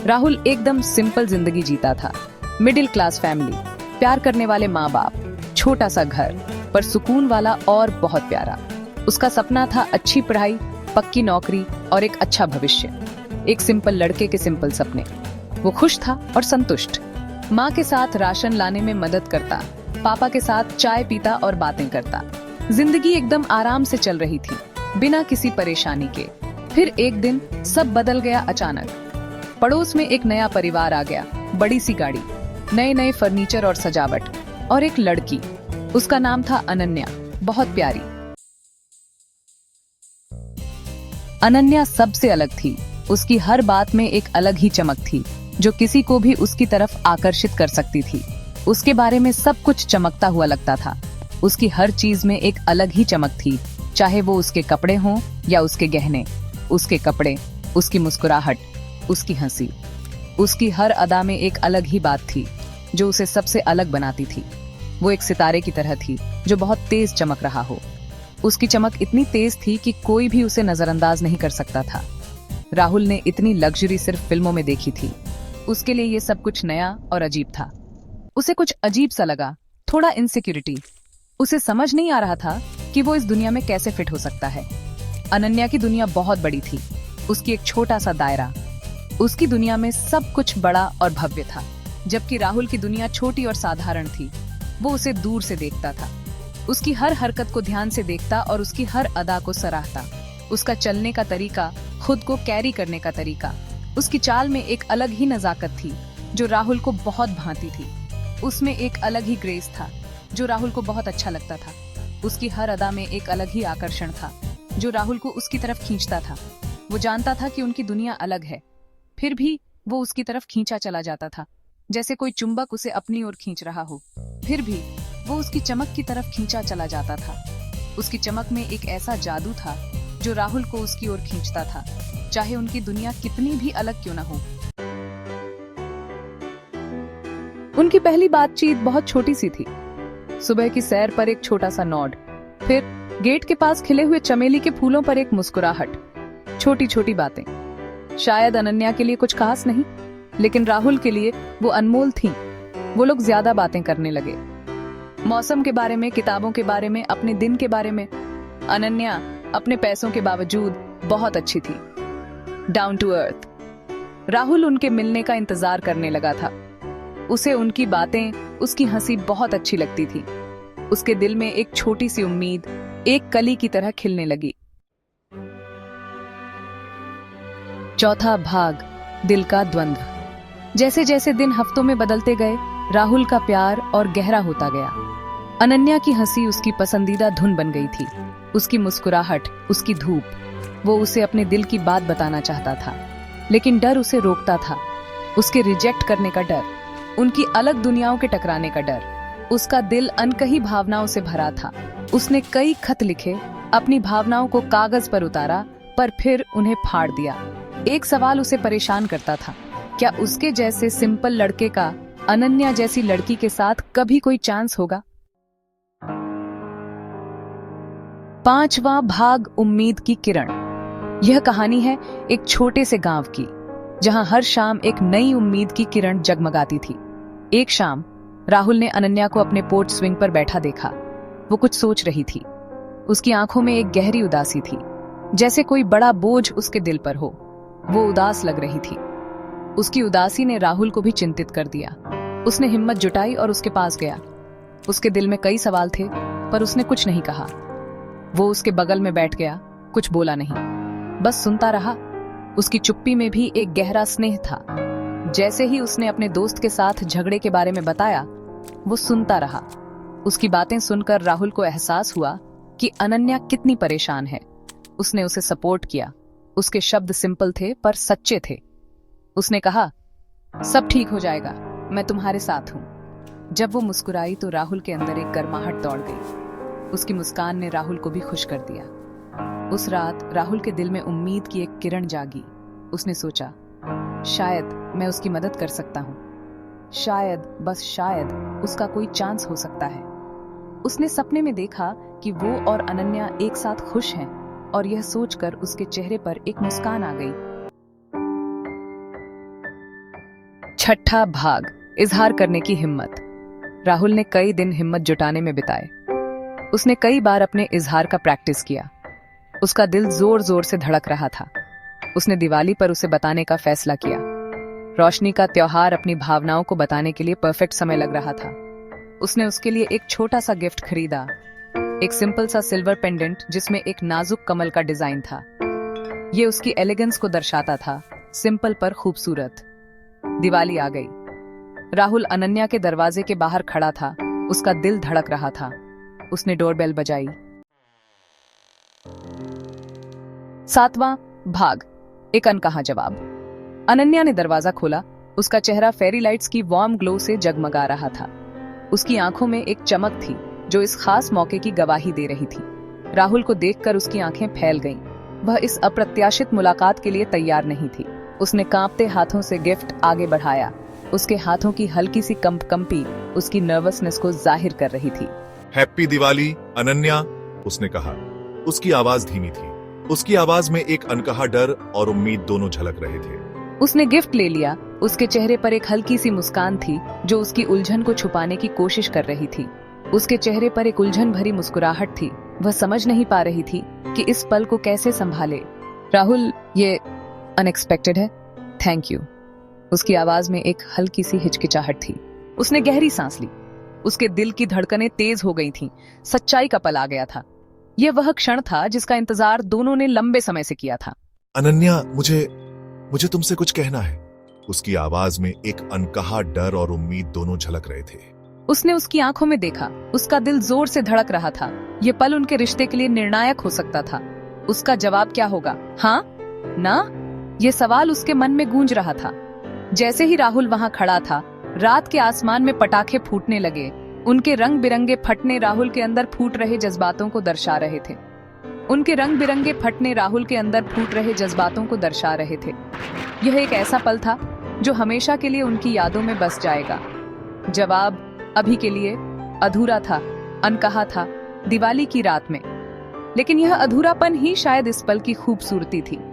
राहुल एकदम सिंपल जिंदगी जीता था। मिडिल क्लास फैमिली, प्यार करने वाले माँ बाप, छोटा सा घर, पर सुकून वाला और बहुत प्यारा। उसका सपना था अच्छी पढ़ाई, पक्की नौकरी और एक अच्छा भविष्य। एक सिंपल लड़के के सिंपल सपने। वो खुश था और संतुष्ट। माँ के साथ राशन लाने में मदद करता, पापा के साथ चाय पीता और बातें करता। जिंदगी एकदम आराम से चल रही थी, बिना किसी परेशानी के। फिर एक दिन सब बदल गया अचानक। पड़ोस में एक नया परिवार आ गया, बड़ी सी गाड़ी, नए नए फर्नीचर और सजावट, और एक लड़की। उसका नाम था अनन्या, बहुत प्यारी। अनन्या सबसे अलग थी। उसकी हर बात में एक अलग ही चमक थी, जो किसी को भी उसकी तरफ आकर्षित कर सकती थी। उसके बारे में सब कुछ चमकता हुआ लगता था। उसकी हर चीज में एक अलग ही चमक थी, चाहे वो उसके कपड़े हों या उसके गहने। उसके कपड़े, उसकी मुस्कुराहट, उसकी हंसी, उसकी हर अदा में एक अलग ही बात थी, जो उसे सबसे अलग बनाती थी। वो एक सितारे की तरह थी, जो बहुत तेज चमक रहा हो। उसकी चमक इतनी तेज थी कि कोई भी उसे नजरअंदाज नहीं कर सकता था। राहुल ने इतनी लग्जरी सिर्फ फिल्मों में देखी थी। उसके लिए ये सब कुछ नया और अजीब था। उसे कुछ अजीब सा लगा, थोड़ा इनसिक्योरिटी। उसे समझ नहीं आ रहा था कि वो इस दुनिया में कैसे फिट हो सकता है। अनन्या की दुनिया बहुत बड़ी थी, उसकी एक छोटा सा दायरा। उसकी दुनिया में सब कुछ बड़ा और भव्य था, जबकि राहुल की दुनिया छोटी और साधारण थी। वो उसे दूर से देखता था, उसकी हर हरकत को ध्यान से देखता और उसकी हर अदा को सराहता। उसका चलने का तरीका, खुद को कैरी करने का तरीका, उसकी चाल में एक अलग ही नजाकत थी, जो राहुल को बहुत भाती थी। उसमें एक अलग ही ग्रेस था, जो राहुल को बहुत अच्छा लगता था। उसकी हर अदा में एक अलग ही आकर्षण था, जो राहुल को उसकी तरफ खींचता था। वो जानता था कि उनकी दुनिया अलग है, फिर भी वो उसकी तरफ खींचा चला जाता था, जैसे कोई चुंबक उसे अपनी ओर खींच रहा हो। फिर भी वो उसकी चमक की तरफ खींचा चला जाता था। उसकी चमक में एक ऐसा जादू था, जो राहुल को उसकी ओर खींचता था, चाहे उनकी दुनिया कितनी भी अलग क्यों न हो। उनकी पहली बातचीत बहुत छोटी सी थी। सुबह की सैर पर एक छोटा सा नॉड, फिर गेट के पास खिले हुए चमेली के फूलों पर एक मुस्कुराहट। छोटी छोटी बातें, शायद अनन्या के लिए कुछ खास नहीं, लेकिन राहुल के लिए वो अनमोल थीं। वो लोग ज्यादा बातें करने लगे, मौसम के बारे में, किताबों के बारे में, अपने दिन के बारे में। अनन्या अपने पैसों के बावजूद बहुत अच्छी थी, डाउन टू अर्थ। राहुल उनके मिलने का इंतजार करने लगा था। उसे उनकी बातें, उसकी हंसी बहुत अच्छी लगती थी। उसके दिल में एक छोटी सी उम्मीद एक कली की तरह खिलने लगी। चौथा भाग, दिल का द्वंद्व। जैसे जैसे दिन हफ्तों में बदलते गए, राहुल का प्यार और गहरा होता गया। अनन्या की हंसी उसकी पसंदीदा धुन बन गई थी, उसकी मुस्कुराहट, उसकी धूप। वो उसे अपने दिल की बात बताना चाहता था, लेकिन डर उसे रोकता था। उसके रिजेक्ट करने का डर, उनकी अलग दुनियाओं के टकराने का डर। उसका दिल अनकही भावनाओं से भरा था। उसने कई खत लिखे, अपनी भावनाओं को कागज पर उतारा, पर फिर उन्हें फाड़ दिया। एक सवाल उसे परेशान करता था, क्या उसके जैसे सिंपल लड़के का अनन्या जैसी लड़की के साथ कभी कोई चांस होगा? 5वां भाग, उम्मीद की किरण। यह कहानी है एक छोटे से गांव की, जहां हर शाम एक नई उम्मीद की किरण जगमगाती थी। एक शाम राहुल ने अनन्या को अपने पोर्च स्विंग पर बैठा देखा। वो कुछ सोच रही थी। उसकी आंखों में एक गहरी उदासी थी, जैसे कोई बड़ा बोझ उसके दिल पर हो। वो उदास लग रही थी। उसकी उदासी ने राहुल को भी चिंतित कर दिया। उसने हिम्मत जुटाई और उसके पास गया। उसके दिल में कई सवाल थे, पर उसने कुछ नहीं कहा। वो उसके बगल में बैठ गया, कुछ बोला नहीं, बस सुनता रहा। उसकी चुप्पी में भी एक गहरा स्नेह था। जैसे ही उसने अपने दोस्त के साथ झगड़े के बारे में बताया, वो सुनता रहा। उसकी बातें सुनकर राहुल को एहसास हुआ कि अनन्या कितनी परेशान है। उसने उसे सपोर्ट किया। उसके शब्द सिंपल थे पर सच्चे थे। उसने कहा, सब ठीक हो जाएगा, मैं तुम्हारे साथ हूं। जब वो मुस्कुराई तो राहुल के अंदर एक गर्माहट दौड़ गई। उसकी मुस्कान ने राहुल को भी खुश कर दिया। उस रात राहुल के दिल में उम्मीद की एक किरण जागी। उसने सोचा, शायद मैं उसकी मदद कर सकता हूं। शायद, बस शायद, उसका कोई चांस हो सकता है। उसने सपने में देखा कि वो और अनन्या एक साथ खुश हैं, और यह सोचकर उसके चेहरे पर एक मुस्कान आ गई। छठा भाग, इजहार करने की हिम्मत। राहुल ने कई दिन हिम्मत जुटाने में बिताए। उसने कई बार अपने इजहार का प्रैक्टिस किया। उसका दिल जोर जोर से धड़क रहा था। उसने दिवाली पर उसे बताने का फैसला किया। रोशनी का त्योहार अपनी भावनाओं को बताने के लिए परफेक्ट समय लग रहा था। उसने उसके लिए एक छोटा सा गिफ्ट खरीदा, एक सिंपल सा सिल्वर पेंडेंट जिसमें एक नाजुक कमल का डिजाइन था। ये उसकी एलिगेंस को दर्शाता था, सिंपल पर खूबसूरत। दिवाली आ गई। राहुल अनन्या के दरवाजे के बाहर खड़ा था। उसका दिल धड़क रहा था। उसने डोरबेल बजाई। 7वां भाग, एक अनकहा जवाब। अनन्या ने दरवाजा खोला। उसका चेहरा फेरी लाइट्स की वार्म ग्लो से जगमगा रहा था। उसकी आंखों में एक चमक थी जो इस खास मौके की गवाही दे रही थी। राहुल को देखकर उसकी आंखें फैल गईं। वह इस अप्रत्याशित मुलाकात के लिए तैयार नहीं थी। उसने कांपते हाथों से गिफ्ट आगे बढ़ाया। उसके हाथों की हल्की सी कंपी उसकी नर्वसनेस को जाहिर कर रही थी। हैप्पी दिवाली अनन्या, उसने कहा। उसकी आवाज धीमी थी। उसकी आवाज में एक अनकहा डर और उम्मीद दोनों झलक रहे थे। उसने गिफ्ट ले लिया। उसके चेहरे पर एक हल्की सी मुस्कान थी जो उसकी उलझन को छुपाने की कोशिश कर रही थी। उसके चेहरे पर एक उलझन भरी मुस्कुराहट थी। वह समझ नहीं पा रही थी कि इस पल को कैसे संभाले। राहुल, ये अनएक्सपेक्टेड है। Thank you. उसकी आवाज में एक हल्की सी हिचकिचाहट थी। उसने गहरी सांस ली। उसके दिल की धड़कनें तेज हो गई थीं। सच्चाई का पल आ गया था। यह वह क्षण था जिसका इंतजार दोनों ने लंबे समय से किया था। अनन्या, मुझे तुमसे कुछ कहना है। उसकी आवाज में एक अनकहा डर और उम्मीद दोनों झलक रहे थे। उसने उसकी आंखों में देखा। उसका दिल जोर से धड़क रहा था। यह पल उनके रिश्ते के लिए निर्णायक हो सकता था। उसका जवाब क्या होगा? हाँ? ना? यह सवाल उसके मन में गूंज रहा था। जैसे ही राहुल वहां खड़ा था, रात के आसमान में पटाखे फूटने लगे। उनके रंग बिरंगे फटने राहुल के अंदर फूट रहे जज्बातों को दर्शा रहे थे। उनके रंग बिरंगे फटने राहुल के अंदर फूट रहे जज्बातों को दर्शा रहे थे। यह एक ऐसा पल था जो हमेशा के लिए उनकी यादों में बस जाएगा। जवाब अभी के लिए अधूरा था, अनकहा था, दिवाली की रात में। लेकिन यह अधूरापन ही शायद इस पल की खूबसूरती थी।